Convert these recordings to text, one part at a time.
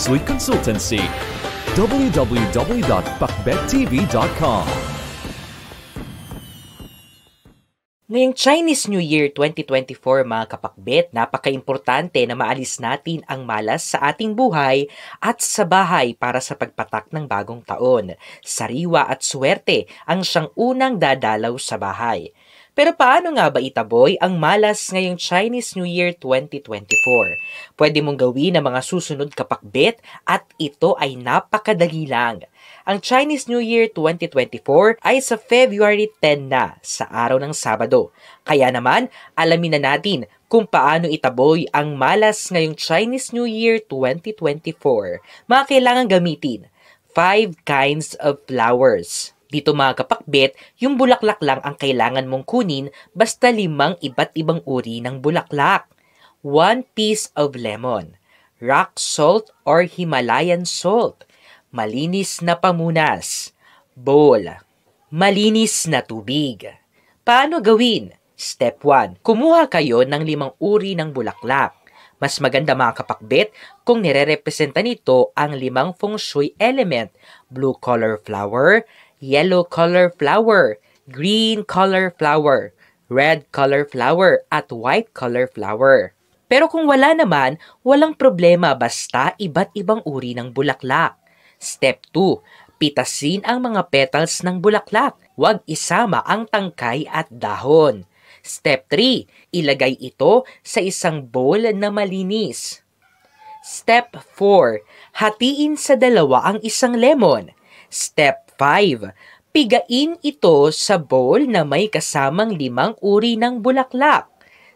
Sui Consultancy. www.pakbettv.com. Ngayong Chinese New Year 2024 mga kapakbet, napaka-importante na maalis natin ang malas sa ating buhay at sa bahay para sa pagpatak ng bagong taon. Sariwa at swerte ang siyang unang dadalaw sa bahay. Pero paano nga ba itaboy ang malas ngayong Chinese New Year 2024? Pwede mong gawin ang mga susunod kapakbet at ito ay napakadali lang. Ang Chinese New Year 2024 ay sa February 10 na, sa araw ng Sabado. Kaya naman, alamin na natin kung paano itaboy ang malas ngayong Chinese New Year 2024. Mga kailangan gamitin, 5 kinds of flowers. Dito mga kapakbet, yung bulaklak lang ang kailangan mong kunin basta 5 iba't ibang uri ng bulaklak. 1 piece of lemon, rock salt or Himalayan salt, malinis na pamunas, bowl, malinis na tubig. Paano gawin? Step 1. Kumuha kayo ng 5 uri ng bulaklak. Mas maganda mga kapakbet kung nire-representa nito ang 5 feng shui element: blue color flower, yellow color flower, green color flower, red color flower, at white color flower. Pero kung wala naman, walang problema basta iba't ibang uri ng bulaklak. Step 2. Pitasin ang mga petals ng bulaklak. Huwag isama ang tangkay at dahon. Step 3. Ilagay ito sa isang bowl na malinis. Step 4. Hatiin sa 2 ang isang lemon. Step 5. Pigain ito sa bowl na may kasamang 5 uri ng bulaklak.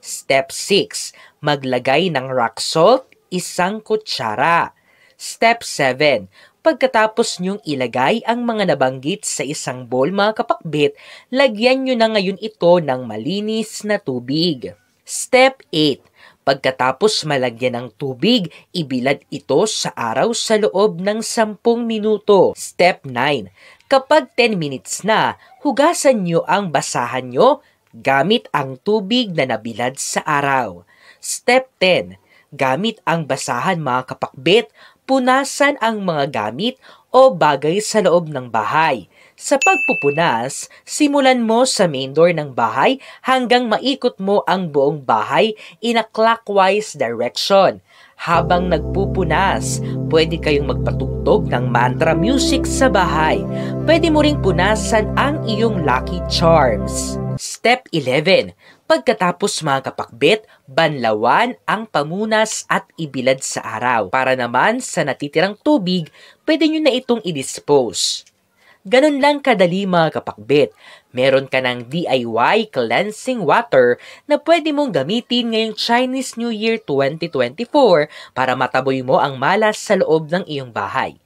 Step 6. Maglagay ng rock salt, 1 kutsara. Step 7. Pagkatapos nyong ilagay ang mga nabanggit sa isang bowl mga kapakbet, lagyan nyo na ngayon ito ng malinis na tubig. Step 8. Pagkatapos malagyan ng tubig, ibilad ito sa araw sa loob ng 10 minuto. Step 9. Kapag 10 minutes na, hugasan nyo ang basahan nyo gamit ang tubig na nabilad sa araw. Step 10. Gamit ang basahan mga kapakbet, punasan ang mga gamit o bagay sa loob ng bahay. Sa pagpupunas, simulan mo sa main door ng bahay hanggang maikot mo ang buong bahay in a clockwise direction. Habang nagpupunas, pwede kayong magpatugtog ng mantra music sa bahay. Pwede mo ring punasan ang iyong lucky charms. Step 11. Pagkatapos mga kapakbet, banlawan ang pamunas at ibilad sa araw. Para naman sa natitirang tubig, pwede nyo na itong i-dispose. Ganun lang kadali mga kapakbet. Meron ka ng DIY cleansing water na pwede mong gamitin ngayong Chinese New Year 2024 para mataboy mo ang malas sa loob ng iyong bahay.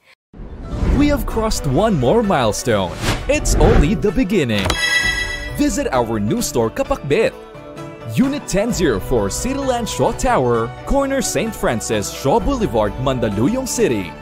We have crossed one more milestone. It's only the beginning. Visit our new store Kapakbet, Unit 1004 Cityland Shaw Tower, Corner St. Francis, Shaw Boulevard, Mandaluyong City.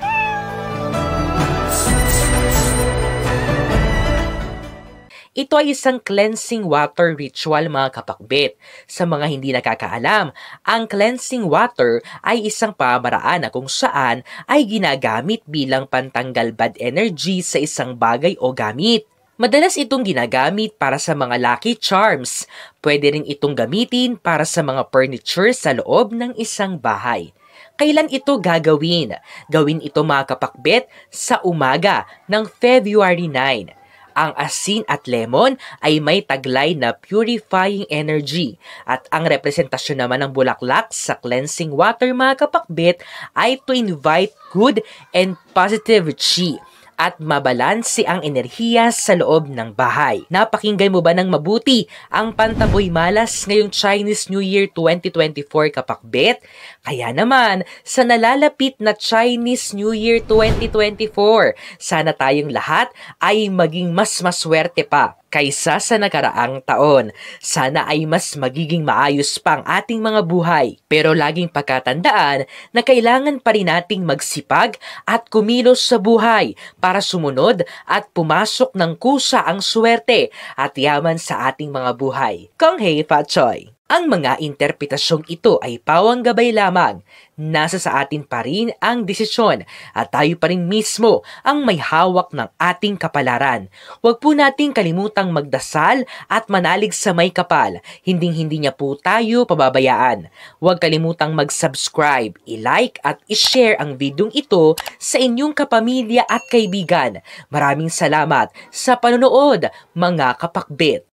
Ito ay isang cleansing water ritual mga kapakbet. Sa mga hindi nakakaalam, ang cleansing water ay isang pamamaraan na kung saan ay ginagamit bilang pantanggal bad energy sa isang bagay o gamit. Madalas itong ginagamit para sa mga lucky charms. Pwede rin itong gamitin para sa mga furniture sa loob ng isang bahay. Kailan ito gagawin? Gawin ito mga kapakbet sa umaga ng February 9. Ang asin at lemon ay may taglay na purifying energy at ang representasyon naman ng bulaklak sa cleansing water mga kapakbet ay to invite good and positive chi at mabalanse ang enerhiya sa loob ng bahay. Napakinggan mo ba ng mabuti ang pantaboy malas ngayong Chinese New Year 2024 kapakbet? Kaya naman, sa nalalapit na Chinese New Year 2024, sana tayong lahat ay maging mas maswerte pa kaysa sa nakaraang taon. Sana ay mas magiging maayos pa ang ating mga buhay. Pero laging pagkatandaan na kailangan pa rin nating magsipag at kumilos sa buhay para sumunod at pumasok ng kusa ang swerte at yaman sa ating mga buhay. Kong Hei Fa Choi! Ang mga interpretasyong ito ay pawang gabay lamang. Nasa sa atin pa rin ang desisyon at tayo pa rin mismo ang may hawak ng ating kapalaran. Huwag po nating kalimutang magdasal at manalig sa may kapal. Hinding-hindi niya po tayo pababayaan. Huwag kalimutang mag-subscribe, i-like at i-share ang videong ito sa inyong kapamilya at kaibigan. Maraming salamat sa panonood, mga kapakbit.